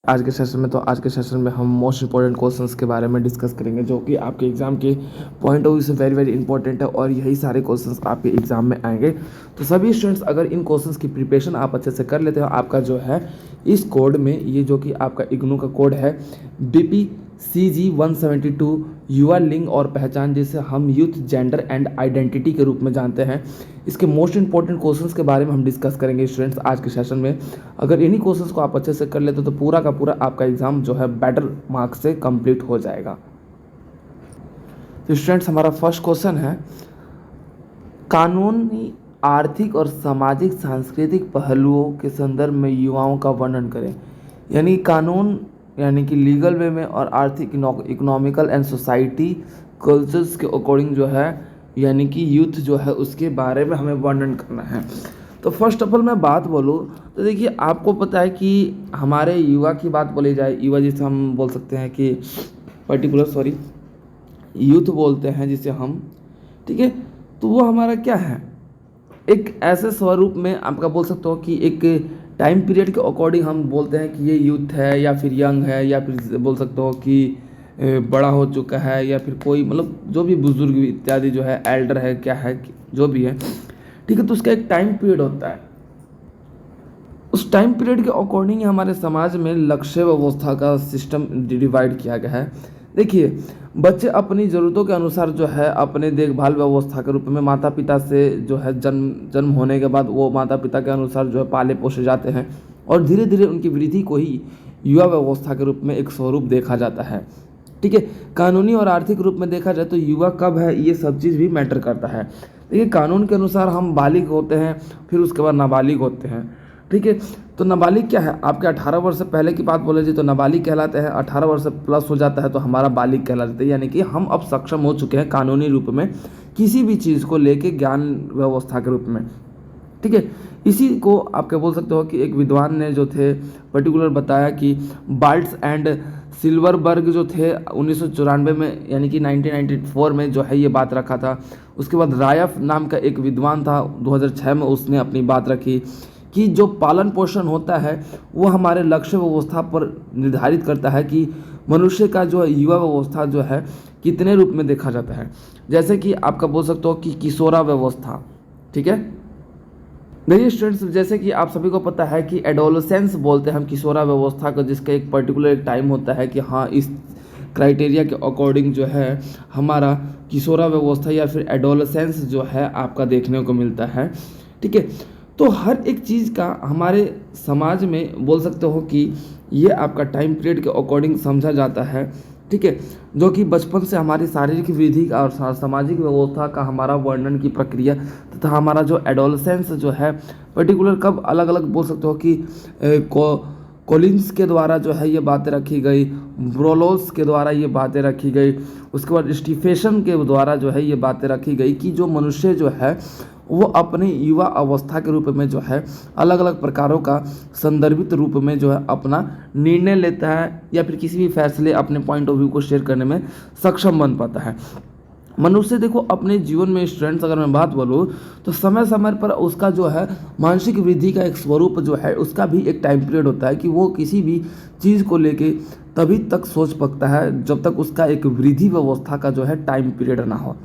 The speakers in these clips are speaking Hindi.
आज के सेशन में हम मोस्ट इंपॉर्टेंट क्वेश्चंस के बारे में डिस्कस करेंगे जो कि आपके एग्जाम के पॉइंट ऑफ व्यू से वेरी वेरी इंपॉर्टेंट है और यही सारे क्वेश्चंस आपके एग्जाम में आएंगे। तो सभी स्टूडेंट्स अगर इन क्वेश्चंस की प्रिपरेशन आप अच्छे से कर लेते हो, आपका जो है इस कोड में ये जो कि आपका इग्नू का कोड है BPCG172 युवा लिंग और पहचान, जिसे हम यूथ जेंडर एंड आइडेंटिटी के रूप में जानते हैं, इसके मोस्ट इंपॉर्टेंट क्वेश्चंस के बारे में हम डिस्कस करेंगे स्टूडेंट्स आज के सेशन में। अगर इन्हीं क्वेश्चंस को आप अच्छे से कर लेते तो पूरा का पूरा आपका एग्जाम जो है बेटर मार्क्स से कंप्लीट हो जाएगा। तो स्टूडेंट्स हमारा फर्स्ट क्वेश्चन है, कानूनी आर्थिक और सामाजिक सांस्कृतिक पहलुओं के संदर्भ में युवाओं का वर्णन करें। यानी कानून यानी कि लीगल वे में और आर्थिक इकोनॉमिकल एंड सोसाइटी कल्चर्स के अकॉर्डिंग जो है यानी कि यूथ जो है उसके बारे में हमें वर्णन करना है। तो फर्स्ट ऑफ ऑल मैं बात बोलूँ तो देखिए, आपको पता है कि हमारे युवा की बात बोली जाए, युवा जिसे हम बोल सकते हैं कि यूथ बोलते हैं जिसे हम, ठीक है, तो वो हमारा क्या है, एक ऐसे स्वरूप में आपका बोल सकते हो कि एक टाइम पीरियड के अकॉर्डिंग हम बोलते हैं कि ये यूथ है या फिर यंग है या फिर बोल सकते हो कि बड़ा हो चुका है या फिर कोई मतलब जो भी बुजुर्ग इत्यादि जो है, एल्डर है, क्या है, जो भी है, ठीक है। तो उसका एक टाइम पीरियड होता है। उस टाइम पीरियड के अकॉर्डिंग हमारे समाज में लक्ष्य व्यवस्था का सिस्टम डिवाइड किया गया है। देखिए, बच्चे अपनी ज़रूरतों के अनुसार जो है अपने देखभाल व्यवस्था के रूप में माता पिता से जो है जन्म होने के बाद वो माता पिता के अनुसार जो है पाले पोसे जाते हैं और धीरे धीरे उनकी वृद्धि को ही युवा व्यवस्था के रूप में एक स्वरूप देखा जाता है, ठीक है। कानूनी और आर्थिक रूप में देखा जाए तो युवा कब है, ये सब चीज़ भी मैटर करता है। देखिए, कानून के अनुसार हम बालिग होते हैं, फिर उसके बाद नाबालिग होते हैं, ठीक है। तो नाबालिग क्या है, आपके 18 वर्ष से पहले की बात बोले जी तो नाबालिग कहलाते हैं, 18 वर्ष से प्लस हो जाता है तो हमारा बालिग कहलाते हैं। यानी कि हम अब सक्षम हो चुके हैं कानूनी रूप में किसी भी चीज़ को लेके ज्ञान व्यवस्था के रूप में, ठीक है। इसी को आपके बोल सकते हो कि एक विद्वान ने जो थे पर्टिकुलर बताया कि बाल्ट्स एंड सिल्वरबर्ग जो थे 1994 में यानी कि 1994 में जो है ये बात रखा था। उसके बाद रायफ नाम का एक विद्वान था 2006 में, उसने अपनी बात रखी कि जो पालन पोषण होता है वो हमारे लक्ष्य व्यवस्था पर निर्धारित करता है कि मनुष्य का जो युवा व्यवस्था जो है कितने रूप में देखा जाता है। जैसे कि आपका बोल सकते हो कि किशोरा व्यवस्था, ठीक है। देखिए स्टूडेंट्स, जैसे कि आप सभी को पता है कि एडोलेसेंस बोलते हैं हम किशोरा व्यवस्था को, जिसका एक पर्टिकुलर एक टाइम होता है कि हाँ इस क्राइटेरिया के अकॉर्डिंग जो है हमारा किशोरा व्यवस्था या फिर एडोलेसेंस जो है आपका देखने को मिलता है, ठीक है। तो हर एक चीज़ का हमारे समाज में बोल सकते हो कि ये आपका टाइम पीरियड के अकॉर्डिंग समझा जाता है, ठीक है, जो कि बचपन से हमारी शारीरिक वृद्धि और सामाजिक व्यवस्था का हमारा वर्णन की प्रक्रिया तथा हमारा जो एडोलेसेंस जो है पर्टिकुलर कब अलग अलग बोल सकते हो कि कोलिन्स के द्वारा जो है ये बातें रखी गई, ब्रोलोस के द्वारा ये बातें रखी गई, उसके बाद स्टीफेशन के द्वारा जो है ये बातें रखी गई कि जो मनुष्य जो है वो अपने युवा अवस्था के रूप में जो है अलग अलग प्रकारों का संदर्भित रूप में जो है अपना निर्णय लेता है या फिर किसी भी फैसले अपने पॉइंट ऑफ व्यू को शेयर करने में सक्षम बन पाता है। मनुष्य देखो अपने जीवन में स्टूडेंट्स अगर मैं बात बोलूँ तो समय समय पर उसका जो है मानसिक वृद्धि का एक स्वरूप जो है उसका भी एक टाइम पीरियड होता है कि वो किसी भी चीज़ को लेके तभी तक सोच सकता है जब तक उसका एक वृद्धि व्यवस्था का जो है टाइम पीरियड ना हो।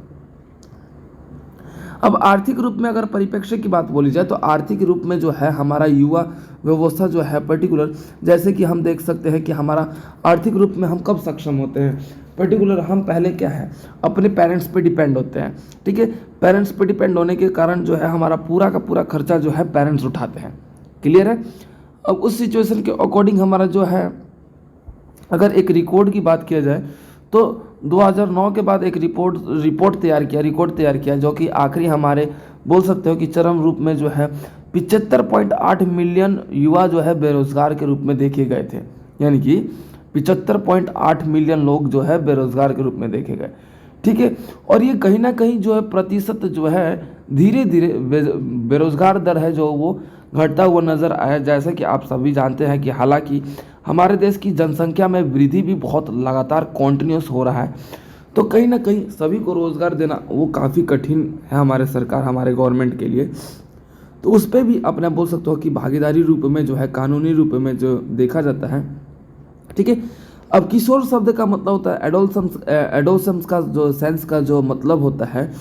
अब आर्थिक रूप में अगर परिप्रेक्ष्य की बात बोली जाए तो आर्थिक रूप में जो है हमारा युवा व्यवस्था जो है पर्टिकुलर, जैसे कि हम देख सकते हैं कि हमारा आर्थिक रूप में हम कब सक्षम होते हैं, पर्टिकुलर हम पहले क्या है अपने पेरेंट्स पे डिपेंड होते हैं, ठीक है। पेरेंट्स पे डिपेंड होने के कारण जो है हमारा पूरा का पूरा खर्चा जो है पेरेंट्स उठाते हैं, क्लियर है। अब उस सिचुएशन के अकॉर्डिंग हमारा जो है अगर एक रिकॉर्ड की बात किया जाए तो 2009 के बाद एक रिकॉर्ड तैयार किया जो कि आखिरी हमारे बोल सकते हो कि चरम रूप में जो है 75.8 मिलियन युवा जो है बेरोजगार के रूप में देखे गए थे। यानी कि 75.8 मिलियन लोग जो है बेरोजगार के रूप में देखे गए, ठीक है। और ये कहीं ना कहीं जो है प्रतिशत जो है धीरे धीरे बेरोजगार दर है जो वो घटता हुआ नज़र आया। जैसा कि आप सभी जानते हैं कि हालांकि हमारे देश की जनसंख्या में वृद्धि भी बहुत लगातार कॉन्टिन्यूस हो रहा है, तो कहीं ना कहीं सभी को रोज़गार देना वो काफ़ी कठिन है हमारे सरकार हमारे गवर्नमेंट के लिए। तो उस पर भी अपना बोल सकते हो कि भागीदारी रूप में जो है कानूनी रूप में जो देखा जाता है ठीक है। अब किशोर शब्द का मतलब होता है एडोलसेंस का जो सेंस का जो मतलब होता है,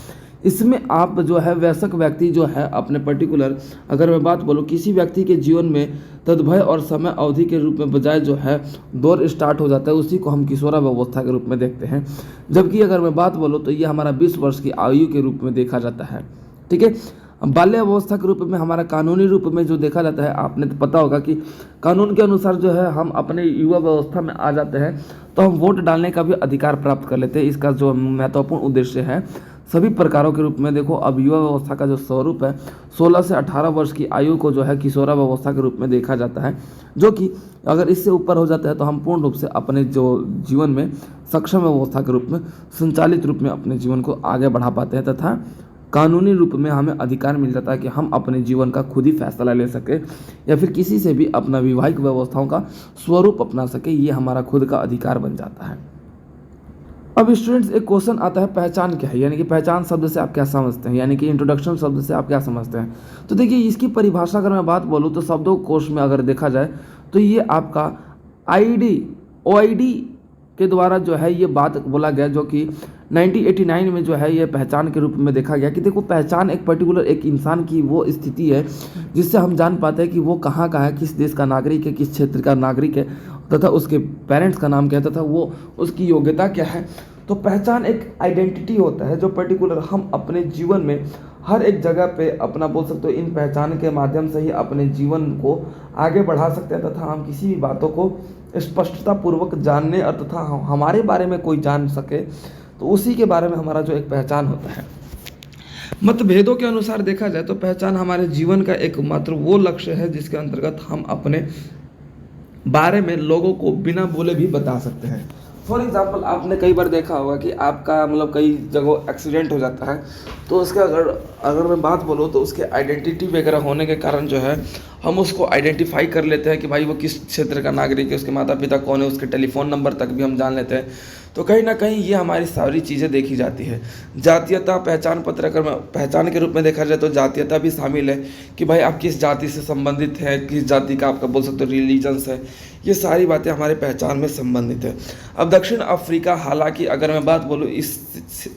इसमें आप जो है वयस्क व्यक्ति जो है अपने पर्टिकुलर, अगर मैं बात बोलूँ किसी व्यक्ति के जीवन में तद्भय और समय अवधि के रूप में बजाय जो है दौर स्टार्ट हो जाता है, उसी को हम किशोरावस्था के रूप में देखते हैं। जबकि अगर मैं बात बोलूँ तो ये हमारा 20 वर्ष की आयु के रूप में देखा जाता है। ठीक है। बाल्यावस्था के रूप में हमारा कानूनी रूप में जो देखा जाता है, आपने तो पता होगा कि कानून के अनुसार जो है हम अपने युवा व्यवस्था में आ जाते हैं तो हम वोट डालने का भी अधिकार प्राप्त कर लेते हैं। इसका जो महत्वपूर्ण उद्देश्य है सभी प्रकारों के रूप में देखो, अब युवा व्यवस्था का जो स्वरूप है 16 से 18 वर्ष की आयु को जो है किशोरावस्था के रूप में देखा जाता है, जो कि अगर इससे ऊपर हो जाता है तो हम पूर्ण रूप से अपने जो जीवन में सक्षम अवस्था के रूप में संचालित रूप में अपने जीवन को आगे बढ़ा पाते हैं, तथा कानूनी रूप में हमें अधिकार मिल जाता है कि हम अपने जीवन का खुद ही फैसला ले सके या फिर किसी से भी अपना वैवाहिक व्यवस्थाओं का स्वरूप अपना सके। ये हमारा खुद का अधिकार बन जाता है। अब स्टूडेंट्स एक क्वेश्चन आता है, पहचान क्या है, यानी कि पहचान शब्द से आप क्या समझते हैं, यानी कि इंट्रोडक्शन शब्द से आप क्या समझते हैं। तो देखिए इसकी परिभाषा अगर मैं बात बोलूँ तो शब्दकोश में अगर देखा जाए तो ये आपका OID के द्वारा जो है ये बात बोला गया, जो कि 1989 में जो है ये पहचान के रूप में देखा गया कि देखो पहचान एक पर्टिकुलर एक इंसान की वो स्थिति है जिससे हम जान पाते हैं कि वो कहाँ का है, किस देश का नागरिक है, किस क्षेत्र का नागरिक है, तथा उसके पेरेंट्स का नाम क्या है, तथा वो उसकी योग्यता क्या है। तो पहचान एक आइडेंटिटी होता है जो पर्टिकुलर हम अपने जीवन में हर एक जगह पे अपना बोल सकते हो इन पहचान के माध्यम से ही अपने जीवन को आगे बढ़ा सकते हैं, तथा हम किसी भी बातों को स्पष्टता पूर्वक जानने और तथा हमारे बारे में कोई जान सके तो उसी के बारे में हमारा जो एक पहचान होता है। मतभेदों के अनुसार देखा जाए तो पहचान हमारे जीवन का एकमात्र वो लक्ष्य है जिसके अंतर्गत हम अपने बारे में लोगों को बिना बोले भी बता सकते हैं। फॉर एग्जाम्पल आपने कई बार देखा होगा कि आपका मतलब कई जगह एक्सीडेंट हो जाता है तो उसका अगर मैं बात बोलूँ तो उसके आइडेंटिटी वगैरह होने के कारण जो है हम उसको आइडेंटिफाई कर लेते हैं कि भाई वो किस क्षेत्र का नागरिक है, उसके माता पिता कौन है, उसके टेलीफोन नंबर तक भी हम जान लेते हैं। तो कहीं ना कहीं ये हमारी सारी चीज़ें देखी जाती है। जातीयता पहचान पत्र अगर पहचान के रूप में देखा जाए तो जातीयता भी शामिल है कि भाई आप किस जाति से संबंधित हैं, किस जाति का आपका बोल सकते हो रिलीजन्स है, ये सारी बातें हमारे पहचान में संबंधित है। अब दक्षिण अफ्रीका, हालांकि अगर मैं बात बोलूँ इस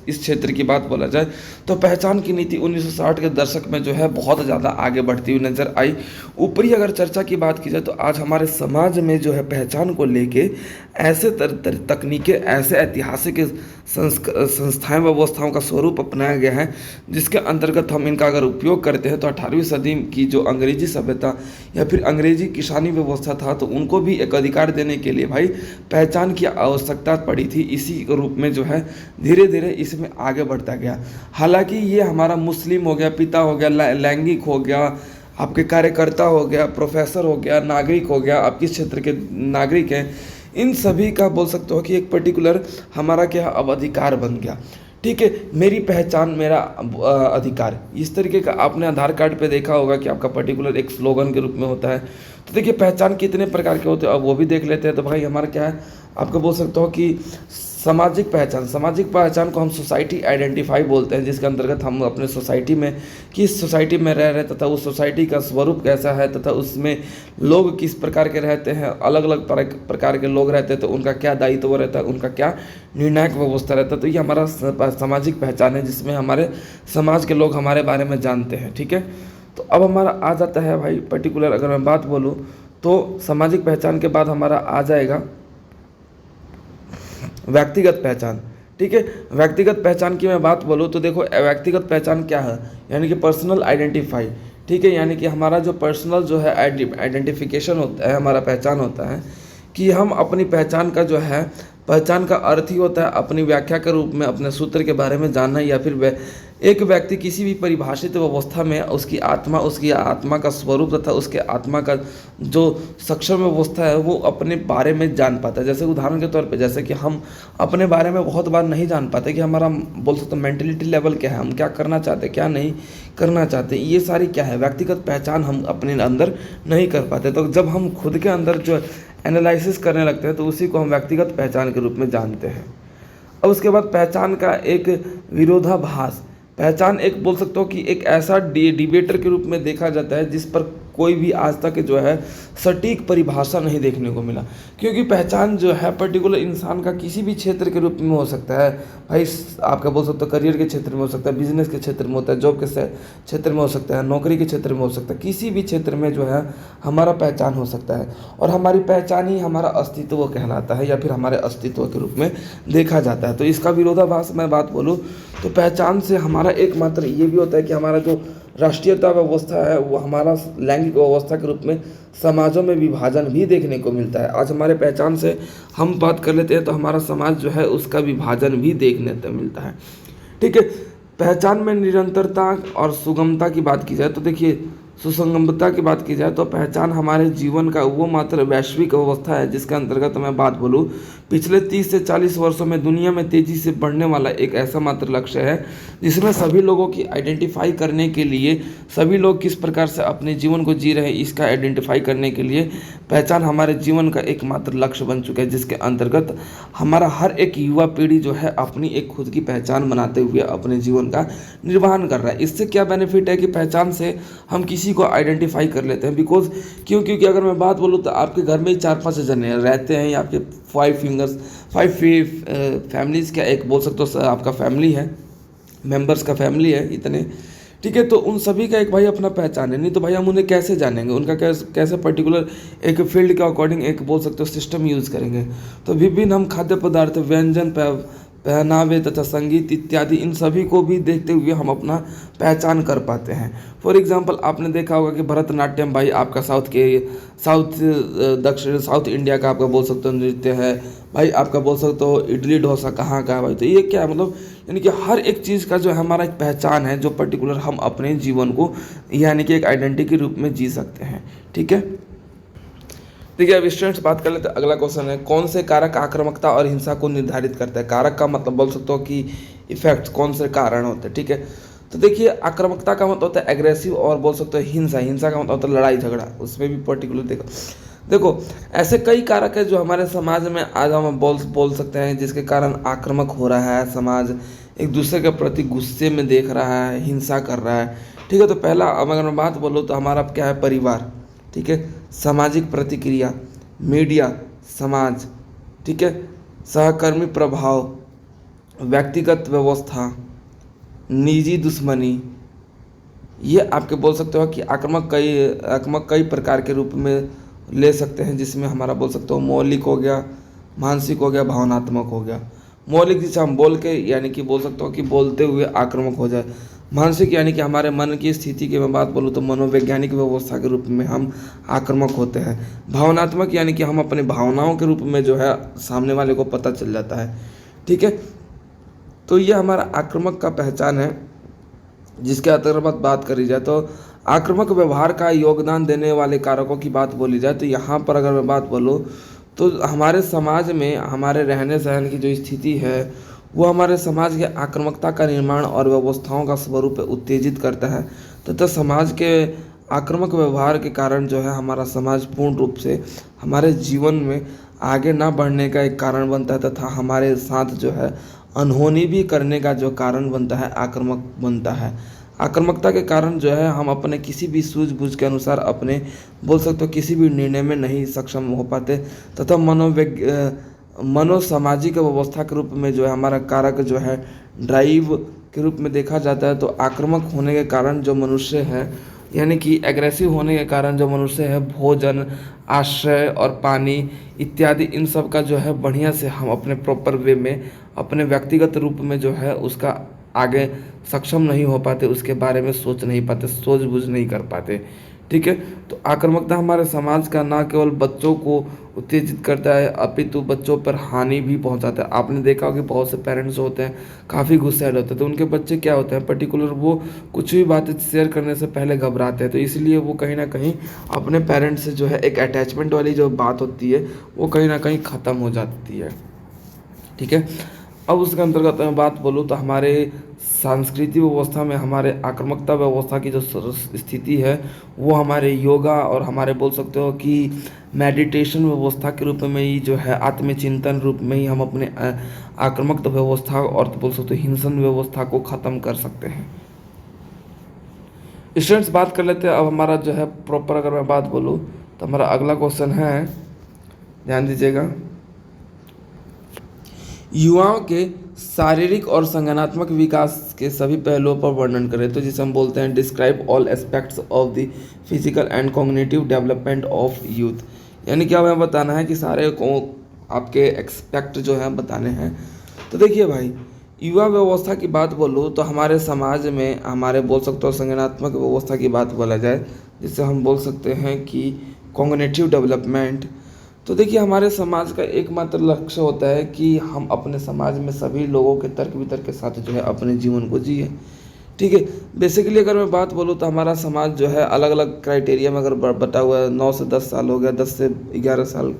क्षेत्र की बात बोला जाए तो पहचान की नीति 1960 के दशक में जो है बहुत ज़्यादा आगे बढ़ती हुई नजर आई। ऊपरी अगर चर्चा की बात की जाए तो आज हमारे समाज में जो है पहचान को लेके ऐसे तकनीकें, ऐसे ऐतिहासिक संस्थाएं व्यवस्थाओं का स्वरूप अपनाया गया है जिसके अंतर्गत हम इनका अगर उपयोग करते हैं तो 18वीं सदी की जो अंग्रेजी सभ्यता या फिर अंग्रेजी किसानी व्यवस्था था तो उनको भी एक अधिकार देने के लिए भाई पहचान की आवश्यकता पड़ी थी। इसी रूप में जो है धीरे धीरे इसमें आगे बढ़ता गया। हालांकि ये हमारा मुस्लिम हो गया, पिता हो गया, लैंगिक हो गया, आपके कार्यकर्ता हो गया, प्रोफेसर हो गया, नागरिक हो गया, आप किस क्षेत्र के नागरिक हैं, इन सभी का बोल सकते हो कि एक पर्टिकुलर हमारा क्या अब अधिकार बन गया। ठीक है, मेरी पहचान मेरा अधिकार, इस तरीके का आपने आधार कार्ड पे देखा होगा कि आपका पर्टिकुलर एक स्लोगन के रूप में होता है। तो देखिए पहचान कितने प्रकार के होते हैं अब वो भी देख लेते हैं। तो भाई हमारा क्या है, आपको बोल सकते हो कि सामाजिक पहचान को हम सोसाइटी आइडेंटिफाई बोलते हैं, जिसके अंतर्गत हम अपने सोसाइटी में किस सोसाइटी में रह रहे तथा उस सोसाइटी का स्वरूप कैसा है तथा उसमें लोग किस प्रकार के रहते हैं, अलग अलग प्रकार के लोग रहते हैं तो उनका क्या दायित्व रहता है, उनका क्या निर्णायक व्यवस्था रहता है। तो ये हमारा सामाजिक पहचान है जिसमें हमारे समाज के लोग हमारे बारे में जानते हैं। ठीक है, तो अब हमारा आ जाता है भाई पर्टिकुलर अगर मैं बात बोलूँ तो सामाजिक पहचान के बाद हमारा आ जाएगा व्यक्तिगत पहचान। ठीक है, व्यक्तिगत पहचान की मैं बात बोलूँ तो देखो व्यक्तिगत पहचान क्या है, यानी कि पर्सनल आइडेंटिफाई। ठीक है, यानी कि हमारा जो पर्सनल जो है आइडेंटिफिकेशन होता है, हमारा पहचान होता है कि हम अपनी पहचान का जो है पहचान का अर्थ ही होता है अपनी व्याख्या के रूप में अपने सूत्र के बारे में जानना, या फिर एक व्यक्ति किसी भी परिभाषित व्यवस्था में उसकी आत्मा का स्वरूप तथा उसके आत्मा का जो सक्षम व्यवस्था है वो अपने बारे में जान पाता है। जैसे उदाहरण के तौर पे जैसे कि हम अपने बारे में बहुत बार नहीं जान पाते कि हमारा बोल सकते हैं मेंटलिटी लेवल क्या है, हम क्या करना चाहते क्या नहीं करना चाहते, ये सारी क्या है व्यक्तिगत पहचान हम अपने अंदर नहीं कर पाते। तो जब हम खुद के अंदर जो एनालिसिस करने लगते हैं तो उसी को हम व्यक्तिगत पहचान के रूप में जानते हैं। अब उसके बाद पहचान का एक विरोधाभास, पहचान एक बोल सकते हो कि एक ऐसा डिबेटर के रूप में देखा जाता है जिस पर कोई भी आज तक जो है सटीक परिभाषा नहीं देखने को मिला, क्योंकि पहचान जो है पर्टिकुलर इंसान का किसी भी क्षेत्र के रूप में हो सकता है भाई। आपका बोल सकते हो करियर के क्षेत्र में हो सकता है, बिजनेस के क्षेत्र में होता है, जॉब के क्षेत्र में हो सकता है, नौकरी के क्षेत्र में हो सकता है, किसी भी क्षेत्र में जो है हमारा पहचान हो सकता है। और हमारी पहचान ही हमारा अस्तित्व कहलाता है या फिर हमारे अस्तित्व के रूप में देखा जाता है। तो इसका विरोधाभास मैं बात बोलूँ तो पहचान से हमारा एकमात्र ये भी होता है कि हमारा जो राष्ट्रीयता व्यवस्था है वो हमारा लैंगिक व्यवस्था के रूप में समाजों में विभाजन भी देखने को मिलता है। आज हमारे पहचान से हम बात कर लेते हैं तो हमारा समाज जो है उसका विभाजन भी देखने को मिलता है। ठीक है, पहचान में निरंतरता और सुगमता की बात की जाए तो देखिए, सुसंगमता की बात की जाए तो पहचान हमारे जीवन का वो मात्र वैश्विक अवस्था है जिसके अंतर्गत मैं बात बोलूँ पिछले 30 से 40 वर्षों में दुनिया में तेज़ी से बढ़ने वाला एक ऐसा मात्र लक्ष्य है जिसमें सभी लोगों की आइडेंटिफाई करने के लिए, सभी लोग किस प्रकार से अपने जीवन को जी रहे हैं इसका आइडेंटिफाई करने के लिए पहचान हमारे जीवन का एकमात्र लक्ष्य बन चुका है, जिसके अंतर्गत हमारा हर एक युवा पीढ़ी जो है अपनी एक खुद की पहचान बनाते हुए अपने जीवन का निर्वहन कर रहा है। इससे क्या बेनिफिट है कि पहचान से हम किसी को आइडेंटिफाई कर लेते हैं, बिकॉज क्योंकि अगर मैं बात बोलूँ तो आपके घर में ही 4-5 जने रहते हैं या आपके 5 फैमिलीज़ का एक बोल सकते हो आपका फैमिली है, मेंबर्स का फैमिली है इतने, ठीक है। तो उन सभी का एक भाई अपना पहचान है, नहीं तो भाई हम उन्हें कैसे जानेंगे, उनका कैसे पर्टिकुलर एक फील्ड के अकॉर्डिंग एक बोल सकते हो सिस्टम यूज़ करेंगे। तो विभिन्न हम खाद्य पदार्थ, व्यंजन, पहनावे तथा संगीत इत्यादि इन सभी को भी देखते हुए हम अपना पहचान कर पाते हैं। फॉर एग्जांपल आपने देखा होगा कि भरतनाट्यम भाई आपका साउथ इंडिया का आपका बोल सकते हो नृत्य है भाई, आपका बोल सकते हो इडली डोसा कहाँ का है भाई। तो ये क्या है, मतलब यानी कि हर एक चीज़ का जो हमारा एक पहचान है जो पर्टिकुलर हम अपने जीवन को यानी कि एक आइडेंटिटी के रूप में जी सकते हैं। ठीक है, देखिए अब स्टूडेंट्स बात कर लेते हैं। अगला क्वेश्चन है, कौन से कारक आक्रामकता और हिंसा को निर्धारित करते हैं। कारक का मतलब बोल सकते हो कि इफेक्ट्स, कौन से कारण होते हैं। ठीक है, तो देखिए आक्रामकता का मतलब होता है एग्रेसिव और बोल सकते हो हिंसा का मतलब होता है लड़ाई झगड़ा, उसमें भी पर्टिकुलर देखो ऐसे कई कारक है जो हमारे समाज में आज हम बोल सकते हैं जिसके कारण आक्रामक हो रहा है, समाज एक दूसरे के प्रति गुस्से में देख रहा है, हिंसा कर रहा है। ठीक है, तो पहला अगर मैं बात बोलूँ तो हमारा क्या है, परिवार। ठीक है, सामाजिक प्रतिक्रिया, मीडिया, समाज, ठीक है, सहकर्मी प्रभाव, व्यक्तिगत व्यवस्था, निजी दुश्मनी, ये आपके बोल सकते हो कि आक्रामक कई प्रकार के रूप में ले सकते हैं, जिसमें हमारा बोल सकते हो मौलिक हो गया, मानसिक हो गया, भावनात्मक हो गया। मौलिक जिसे हम बोल के यानी कि बोल सकते हो कि बोलते हुए आक्रामक हो जाए। मानसिक यानी कि हमारे मन की स्थिति की मैं बात बोलूँ तो मनोवैज्ञानिक व्यवस्था के रूप में हम आक्रामक होते हैं। भावनात्मक यानी कि हम अपनी भावनाओं के रूप में जो है सामने वाले को पता चल जाता है। ठीक है, तो ये हमारा आक्रामक का पहचान है, जिसके अंतर्गत बात करी जाए तो आक्रामक व्यवहार का योगदान देने वाले कारकों की बात बोली जाए तो यहाँ पर अगर मैं बात बोलूँ तो हमारे समाज में हमारे रहने सहने की जो स्थिति है वो हमारे समाज के आक्रामकता का निर्माण और व्यवस्थाओं का स्वरूप उत्तेजित करता है तथा समाज के आक्रामक व्यवहार के कारण जो है हमारा समाज पूर्ण रूप से हमारे जीवन में आगे ना बढ़ने का एक कारण बनता है तथा हमारे साथ जो है अनहोनी भी करने का जो कारण बनता है आक्रामक बनता है। आक्रामकता के कारण जो है हम अपने किसी भी सूझबूझ के अनुसार अपने बोल सकते हो किसी भी निर्णय में नहीं सक्षम हो पाते तथा मनोसामाजिक व्यवस्था के रूप में जो है हमारा कारक जो है ड्राइव के रूप में देखा जाता है। तो आक्रामक होने के कारण जो मनुष्य है यानी कि एग्रेसिव होने के कारण जो मनुष्य है भोजन, आश्रय और पानी इत्यादि इन सब का जो है बढ़िया से हम अपने प्रॉपर वे में अपने व्यक्तिगत रूप में जो है उसका आगे सक्षम नहीं हो पाते, उसके बारे में सोच नहीं पाते, सूझबूझ नहीं कर पाते। ठीक है, तो आक्रामकता हमारे समाज का न केवल बच्चों को उत्तेजित करता है अपितु बच्चों पर हानि भी पहुंचाता है। आपने देखा होगा कि बहुत से पेरेंट्स होते हैं काफ़ी गुस्से होते हैं तो उनके बच्चे क्या होते हैं पर्टिकुलर वो कुछ भी बातें शेयर करने से पहले घबराते हैं, तो इसलिए वो कहीं ना कहीं अपने पेरेंट्स से जो है एक अटैचमेंट वाली जो बात होती है वो कहीं ना कहीं ख़त्म हो जाती है। ठीक है, अब उसके अंतर्गत मैं बात बोलूँ तो हमारे सांस्कृतिक व्यवस्था में हमारे आक्रामकता व्यवस्था की जो स्थिति है वो हमारे योगा और हमारे बोल सकते हो कि मेडिटेशन व्यवस्था के रूप में ही जो है आत्मचिंतन रूप में ही हम अपने आक्रामक व्यवस्था और बोल सकते हो हिंसन व्यवस्था को ख़त्म कर सकते हैं। स्टूडेंट्स बात कर लेते हैं अब हमारा जो है प्रॉपर अगर मैं बात बोलूँ तो हमारा अगला क्वेश्चन है, ध्यान दीजिएगा, युवाओं के शारीरिक और संज्ञानात्मक विकास के सभी पहलुओं पर वर्णन करें। तो जिसे हम बोलते हैं describe all aspects of the physical and cognitive development of youth. यानी कि हमें बताना है कि सारे को आपके एक्सपेक्ट जो है बताने हैं। तो देखिए भाई, युवा व्यवस्था की बात बोलूँ तो हमारे समाज में हमारे बोल सकते हो संज्ञानात्मक व्यवस्था की बात बोला जाए, जिससे हम बोल सकते हैं कि कॉग्निटिव डेवलपमेंट। तो देखिए हमारे समाज का एकमात्र लक्ष्य होता है कि हम अपने समाज में सभी लोगों के तर्क वितर्क के साथ जो है अपने जीवन को जिए। ठीक है, बेसिकली अगर मैं बात बोलूँ तो हमारा समाज जो है अलग अलग क्राइटेरिया में अगर बटा हुआ है, 9 से 10 साल हो गया, 10 से 11 साल,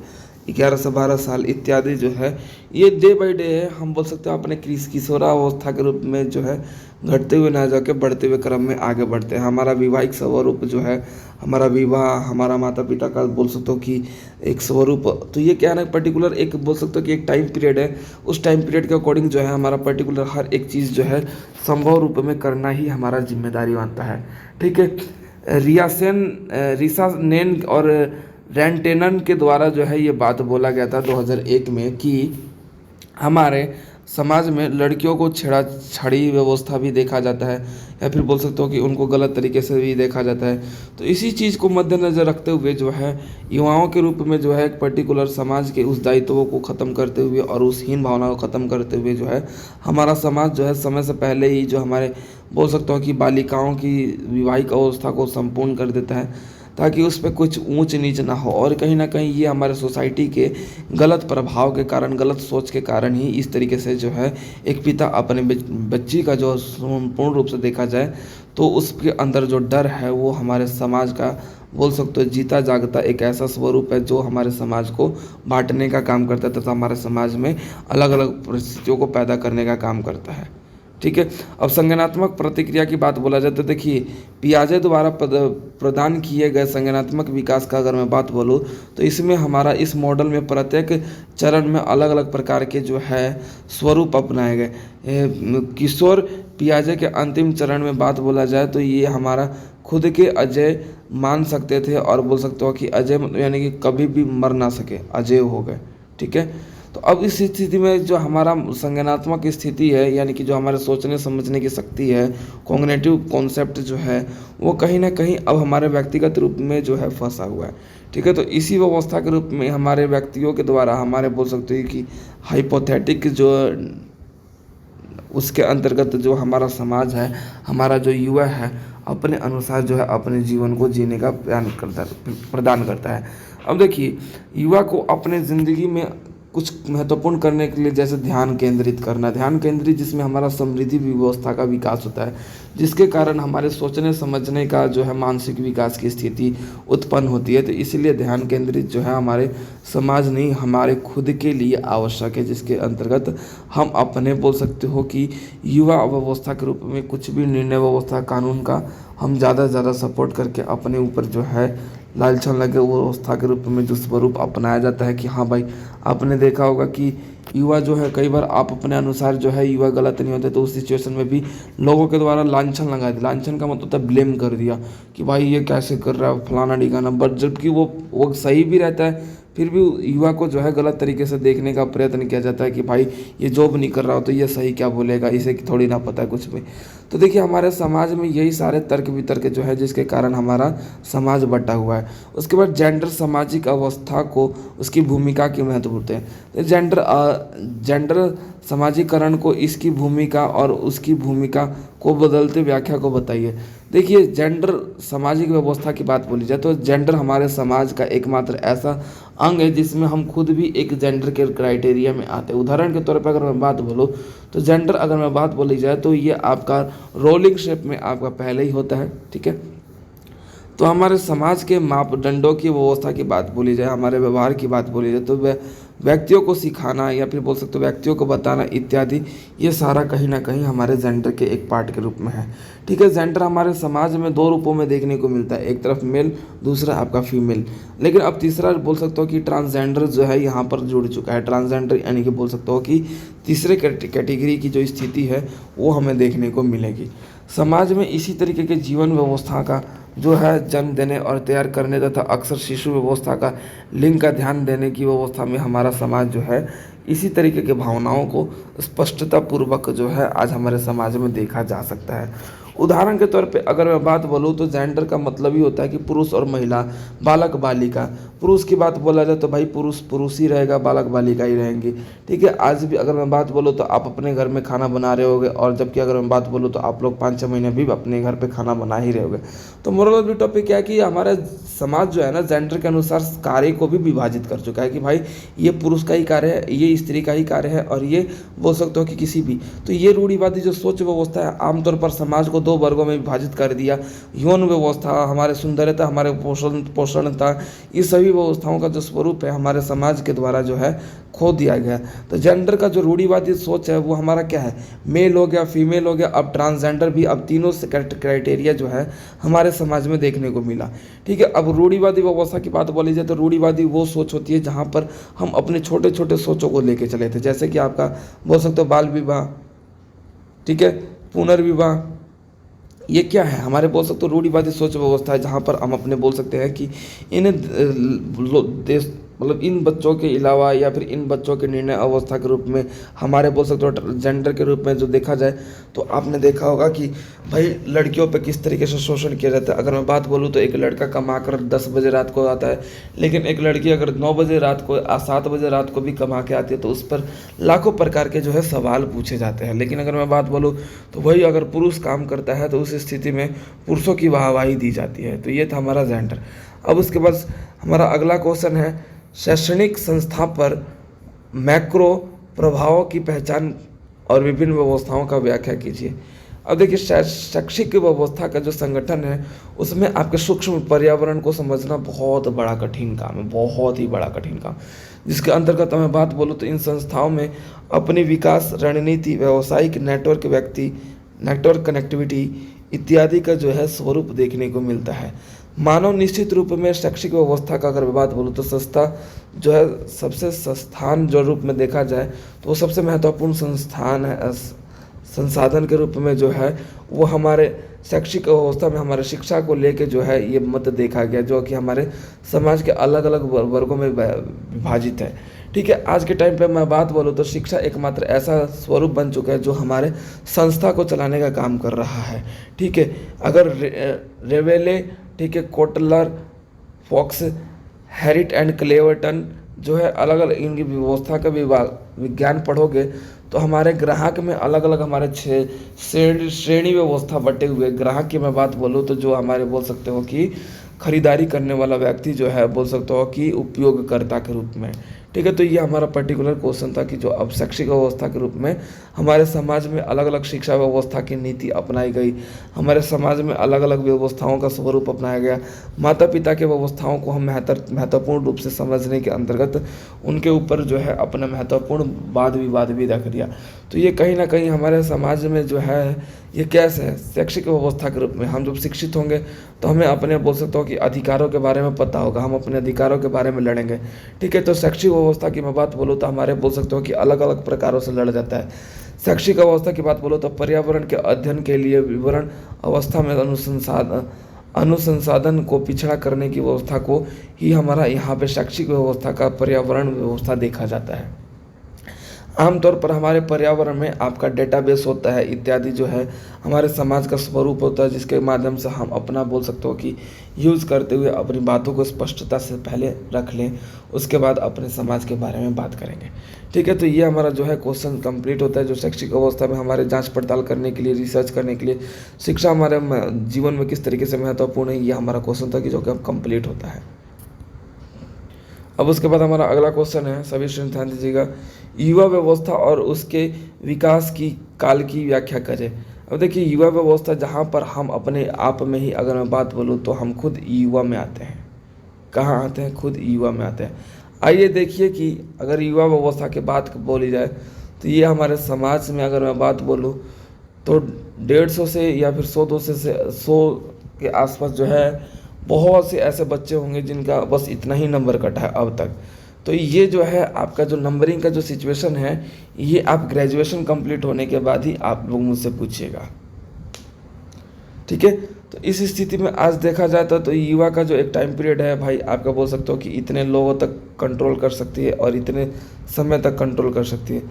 11 से 12 साल इत्यादि जो है, ये डे बाई डे है हम बोल सकते हैं अपने किशोरावस्था के रूप में जो है घटते हुए ना जाके बढ़ते हुए क्रम में आगे बढ़ते हैं। हमारा वैवाहिक स्वरूप जो है, हमारा विवाह, हमारा माता पिता का बोल सकते हो कि एक स्वरूप, तो ये क्या है ना, पर्टिकुलर एक बोल सकते हो कि एक टाइम पीरियड है। उस टाइम पीरियड के अकॉर्डिंग जो है हमारा पर्टिकुलर हर एक चीज़ जो है संभव रूप में करना ही हमारा जिम्मेदारी बनता है। ठीक है, रिसा नेन और रेंटेनन के द्वारा जो है ये बात बोला गया था 2001 में कि हमारे समाज में लड़कियों को छेड़ाछाड़ी व्यवस्था भी देखा जाता है, या फिर बोल सकते हो कि उनको गलत तरीके से भी देखा जाता है। तो इसी चीज़ को मद्देनज़र रखते हुए जो है युवाओं के रूप में जो है एक पर्टिकुलर समाज के उस दायित्वों को ख़त्म करते हुए और उस हीन भावना को ख़त्म करते हुए जो है हमारा समाज जो है समय से पहले ही जो हमारे बोल सकते हो कि बालिकाओं की विवाहिक अवस्था को संपूर्ण कर देता है, ताकि उस पर कुछ ऊंच नीच ना हो। और कहीं ना कहीं ये हमारे सोसाइटी के गलत प्रभाव के कारण, गलत सोच के कारण ही इस तरीके से जो है एक पिता अपने बच्ची का जो संपूर्ण रूप से देखा जाए तो उसके अंदर जो डर है वो हमारे समाज का बोल सकते हो जीता जागता एक ऐसा स्वरूप है जो हमारे समाज को बांटने का काम करता है तथा हमारे समाज में अलग अलग परिस्थितियों को पैदा करने का काम करता है। ठीक है, अब संज्ञानात्मक प्रतिक्रिया की बात बोला जाए तो देखिए पियाजे द्वारा प्रदान किए गए संज्ञानात्मक विकास का अगर मैं बात बोलूँ तो इसमें हमारा इस मॉडल में प्रत्येक चरण में अलग अलग प्रकार के जो है स्वरूप अपनाए गए। किशोर पियाजे के अंतिम चरण में बात बोला जाए तो ये हमारा खुद के अजय मान सकते थे और बोल सकते हो कि अजय यानी कि कभी भी मर ना सके, अजय हो गए। ठीक है, तो अब इस स्थिति में जो हमारा संज्ञानात्मक स्थिति है यानी कि जो हमारे सोचने समझने की शक्ति है, कॉग्निटिव कॉन्सेप्ट जो है वो कहीं ना कहीं अब हमारे व्यक्तिगत रूप में जो है फंसा हुआ है। ठीक है, तो इसी व्यवस्था के रूप में हमारे व्यक्तियों के द्वारा हमारे बोल सकते हैं कि हाइपोथेटिक जो उसके अंतर्गत जो हमारा समाज है, हमारा जो युवा है अपने अनुसार जो है अपने जीवन को जीने का प्रदान करता है। अब देखिए युवा को अपने ज़िंदगी में कुछ महत्वपूर्ण करने के लिए जैसे ध्यान केंद्रित करना, ध्यान केंद्रित जिसमें हमारा समृद्धि व्यवस्था का विकास होता है, जिसके कारण हमारे सोचने समझने का जो है मानसिक विकास की स्थिति उत्पन्न होती है। तो इसलिए ध्यान केंद्रित जो है हमारे समाज नहीं हमारे खुद के लिए आवश्यक है, जिसके अंतर्गत हम अपने बोल सकते हो कि युवा व्यवस्था के रूप में कुछ भी निर्णय व्यवस्था कानून का हम ज़्यादा से ज़्यादा सपोर्ट करके अपने ऊपर जो है लालछन लगे वो व्यवस्था के रूप में जो स्वरूप अपनाया जाता है कि हाँ भाई आपने देखा होगा कि युवा जो है कई बार आप अपने अनुसार जो है युवा गलत नहीं होते तो उस सिचुएशन में भी लोगों के द्वारा लांछन लगा दिया। लांछन का मतलब होता है ब्लेम कर दिया कि भाई ये कैसे कर रहा है फलाना ढिकाना, बट जबकि वो सही भी रहता है फिर भी युवा को जो है गलत तरीके से देखने का प्रयत्न किया जाता है कि भाई ये जॉब नहीं कर रहा हो तो ये सही क्या बोलेगा, इसे थोड़ी ना पता है कुछ भी। तो देखिए हमारे समाज में यही सारे तर्क वितर्क जो है जिसके कारण हमारा समाज बटा हुआ है। उसके बाद जेंडर सामाजिक अवस्था को उसकी भूमिका की महत्वपूर्ण है। तो जेंडर सामाजिकरण को इसकी भूमिका और उसकी भूमिका को बदलते व्याख्या को बताइए। देखिए जेंडर सामाजिक व्यवस्था की बात बोली जाए तो जेंडर हमारे समाज का एकमात्र ऐसा अंग है जिसमें हम खुद भी एक जेंडर के क्राइटेरिया में आते हैं। उदाहरण के तौर पर अगर मैं बात बोलूँ तो जेंडर अगर मैं बात बोली जाए तो ये आपका रोलिंग शेप में आपका पहले ही होता है। ठीक है, तो हमारे समाज के मापदंडों की व्यवस्था की बात बोली जाए, हमारे व्यवहार की बात बोली जाए तो व्यक्तियों को सिखाना या फिर बोल सकते हो व्यक्तियों को बताना इत्यादि ये सारा कहीं ना कहीं हमारे जेंडर के एक पार्ट के रूप में है। ठीक है, जेंडर हमारे समाज में दो रूपों में देखने को मिलता है, एक तरफ मेल दूसरा आपका फीमेल, लेकिन अब तीसरा बोल सकते हो कि ट्रांसजेंडर जो है यहाँ पर जुड़ चुका है। ट्रांसजेंडर यानी कि बोल सकते हो कि तीसरे कैटेगरी की जो स्थिति है वो हमें देखने को मिलेगी। समाज में इसी तरीके के जीवन व्यवस्था का जो है जन्म देने और तैयार करने तथा अक्सर शिशु व्यवस्था का लिंग का ध्यान देने की व्यवस्था में हमारा समाज जो है इसी तरीके के भावनाओं को स्पष्टता पूर्वक जो है आज हमारे समाज में देखा जा सकता है। उदाहरण के तौर पे अगर मैं बात बोलूँ तो जेंडर का मतलब ही होता है कि पुरुष और महिला, बालक बालिका। पुरुष की बात बोला जाए तो भाई पुरुष पुरुष ही रहेगा, बालक बालिका ही रहेंगे। ठीक है, आज भी अगर मैं बात बोलूँ तो आप अपने घर में खाना बना रहे होगे, और जबकि अगर मैं बात बोलूँ तो आप लोग 5-6 महीने भी अपने घर पे खाना बना ही रहे होगे। तो मोरल ऑफ द टॉपिक क्या है कि हमारा समाज जो है ना जेंडर के अनुसार कार्य को भी विभाजित कर चुका है कि भाई ये पुरुष का ही कार्य है, ये स्त्री का ही कार्य है, और ये बोल सकते हो कि किसी भी। तो ये रूढ़िवादी जो सोच व्यवस्था है आमतौर पर समाज को 2 वर्गों में विभाजित कर दिया। यौन व्यवस्था, हमारे सुंदरता, हमारे पोषणता, ये सभी व्यवस्थाओं का जो स्वरूप है हमारे समाज के द्वारा जो है खो दिया गया। तो जेंडर का जो रूढ़िवादी सोच है वो हमारा क्या है, मेल हो गया, फीमेल हो गया, अब ट्रांसजेंडर भी, अब तीनों से क्राइटेरिया जो है हमारे समाज में देखने को मिला। ठीक है, अब रूढ़िवादी व्यवस्था की बात बोली जाए तो रूढ़िवादी वो सोच होती है जहाँ पर हम अपने छोटे छोटे सोचों को लेके चले थे, जैसे कि आपका बोल सकते हो बाल विवाह, ठीक है, पुनर्विवाह। ये क्या है, हमारे बोल सकते हो रूढ़िवादी सोच व्यवस्था है जहाँ पर हम अपने बोल सकते हैं कि इन देश मतलब इन बच्चों के अलावा या फिर इन बच्चों के निर्णय अवस्था के रूप में हमारे बोल सकते हो जेंडर के रूप में जो देखा जाए तो आपने देखा होगा कि भाई लड़कियों पे किस तरीके से शोषण किया जाता है। अगर मैं बात बोलूँ तो एक लड़का कमा कर 10 बजे रात को आता है, लेकिन एक लड़की अगर 9 बजे रात को 7 बजे रात को भी कमा के आती है तो उस पर लाखों प्रकार के जो है सवाल पूछे जाते हैं। लेकिन अगर मैं बात बोलूँ तो वही अगर पुरुष काम करता है तो उस स्थिति में पुरुषों की वाहवाही दी जाती है। तो ये था हमारा जेंडर। अब उसके बाद हमारा अगला क्वेश्चन है, शैक्षणिक संस्था पर मैक्रो प्रभावों की पहचान और विभिन्न व्यवस्थाओं का व्याख्या कीजिए। अब देखिए शैक्षिक व्यवस्था का जो संगठन है उसमें आपके सूक्ष्म पर्यावरण को समझना बहुत बड़ा कठिन काम है, बहुत ही बड़ा कठिन काम, जिसके अंतर्गत मैं बात बोलूँ तो इन संस्थाओं में अपनी विकास रणनीति, व्यावसायिक नेटवर्क कनेक्टिविटी इत्यादि का जो है स्वरूप देखने को मिलता है। मानव निश्चित रूप में शैक्षिक व्यवस्था का अगर बात बोलूँ तो संस्था जो है सबसे संस्थान जो रूप में देखा जाए तो वो सबसे महत्वपूर्ण संस्थान है, संसाधन के रूप में जो है वो हमारे शैक्षिक व्यवस्था में हमारे शिक्षा को लेके जो है ये मत देखा गया, जो कि हमारे समाज के अलग अलग वर्गों में विभाजित है। ठीक है, आज के टाइम पे मैं बात बोलूँ तो शिक्षा एकमात्र ऐसा स्वरूप बन चुका है जो हमारे संस्था को चलाने का काम कर रहा है। ठीक है, अगर रेवेले, ठीक है, कोटलर, फॉक्स, हैरिट एंड क्लेवर्टन जो है अलग अलग इनकी व्यवस्था का विज्ञान पढ़ोगे तो हमारे ग्राहक में अलग अलग हमारे 6 श्रेणी व्यवस्था बटे हुए। ग्राहक की मैं बात बोलूँ तो जो हमारे बोल सकते हो कि खरीदारी करने वाला व्यक्ति जो है बोल सकते हो कि उपयोगकर्ता के रूप में। ठीक है, तो ये हमारा पर्टिकुलर क्वेश्चन था कि जो अब शैक्षिक व्यवस्था के रूप में हमारे समाज में अलग अलग शिक्षा व्यवस्था की नीति अपनाई गई, हमारे समाज में अलग अलग व्यवस्थाओं का स्वरूप अपनाया गया। माता पिता के व्यवस्थाओं को हम महत्वपूर्ण रूप से समझने के अंतर्गत उनके ऊपर जो है अपना महत्वपूर्ण वाद विवाद भी रख दिया। तो ये कहीं ना कहीं हमारे समाज में जो है ये कैसे है, शैक्षिक व्यवस्था के रूप में हम जब शिक्षित होंगे तो हमें अपने बोल सकते हो कि अधिकारों के बारे में पता होगा, हम अपने अधिकारों के बारे में लड़ेंगे। ठीक है, तो शैक्षिक व्यवस्था की मैं बात बोलूँ तो हमारे बोल सकते हो कि अलग अलग प्रकारों से लड़ जाता है। शैक्षिक अवस्था की बात बोलो तो पर्यावरण के अध्ययन के लिए विवरण अवस्था में अनुसंसाधन को पिछड़ा करने की व्यवस्था को ही हमारा यहाँ पे शैक्षिक व्यवस्था का पर्यावरण व्यवस्था देखा जाता है। आमतौर पर हमारे पर्यावरण में आपका डेटाबेस होता है इत्यादि जो है हमारे समाज का स्वरूप होता है, जिसके माध्यम से हम अपना बोल सकते हो कि यूज़ करते हुए अपनी बातों को स्पष्टता से पहले रख लें, उसके बाद अपने समाज के बारे में बात करेंगे। ठीक है, तो ये हमारा जो है क्वेश्चन कंप्लीट होता है जो शैक्षिक अवस्था में हमारे जांच पड़ताल करने के लिए, रिसर्च करने के लिए शिक्षा हमारे जीवन में किस तरीके से महत्वपूर्ण है, ये हमारा क्वेश्चन था कि जो कि अब कंप्लीट होता है। अब उसके बाद हमारा अगला क्वेश्चन है, सभी स्टूडेंट ध्यान दीजिएगा, युवा व्यवस्था और उसके विकास की काल की व्याख्या करें। अब देखिए युवा व्यवस्था जहाँ पर हम अपने आप में ही अगर मैं बात बोलूँ तो हम खुद युवा में आते हैं। कहाँ आते हैं? खुद युवा में आते हैं। आइए देखिए कि अगर युवा व्यवस्था की बात बोली जाए तो ये हमारे समाज में अगर मैं बात बोलूँ तो 150 से या फिर 100 के आसपास जो है बहुत से ऐसे बच्चे होंगे जिनका बस इतना ही नंबर कटा है अब तक। तो ये जो है आपका जो नंबरिंग का जो सिचुएशन है ये आप ग्रेजुएशन कंप्लीट होने के बाद ही आप लोग मुझसे पूछिएगा। ठीक है। तो इस स्थिति में आज देखा जाता तो युवा का जो एक टाइम पीरियड है भाई, आपका बोल सकते हो कि इतने लोगों तक कंट्रोल कर सकती है और इतने समय तक कंट्रोल कर सकती है।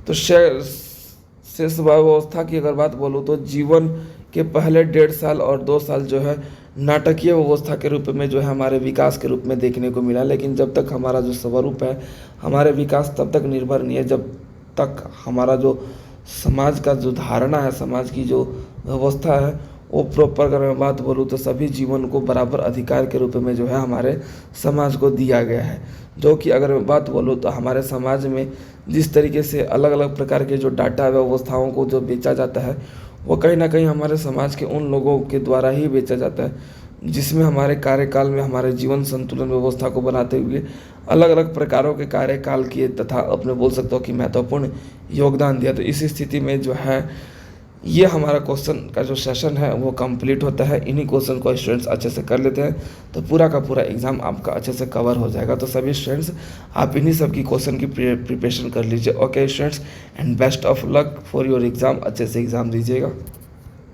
तो शेष व्यवस्था की अगर बात बोलूँ तो जीवन के पहले 1.5 साल और 2 साल जो है नाटकीय व्यवस्था के रूप में जो है हमारे विकास के रूप में देखने को मिला, लेकिन जब तक हमारा जो स्वरूप है, हमारे विकास तब तक निर्भर नहीं है जब तक हमारा जो समाज का जो धारणा है, समाज की जो व्यवस्था है वो प्रॉपर अगर मैं बात बोलूँ तो सभी जीवन को बराबर अधिकार के रूप में जो है हमारे समाज को दिया गया है। जो कि अगर मैं बात बोलूँ तो हमारे समाज में जिस तरीके से अलग अलग प्रकार के जो डाटा व्यवस्थाओं को जो बेचा जाता है, वो कहीं ना कहीं हमारे समाज के उन लोगों के द्वारा ही बेचा जाता है, जिसमें हमारे कार्यकाल में हमारे जीवन संतुलन व्यवस्था को बनाते हुए अलग अलग प्रकारों के कार्यकाल किए तथा अपने बोल सकते हो कि महत्वपूर्ण योगदान दिया। तो इस स्थिति में जो है ये हमारा क्वेश्चन का जो सेशन है वो कंप्लीट होता है। इन्हीं क्वेश्चन को स्टूडेंट्स अच्छे से कर लेते हैं तो पूरा का पूरा एग्ज़ाम आपका अच्छे से कवर हो जाएगा। तो सभी स्टूडेंट्स आप इन्हीं सब की क्वेश्चन की प्रिपरेशन कर लीजिए। Okay students, and best of luck for your exam. अच्छे से एग्ज़ाम दीजिएगा।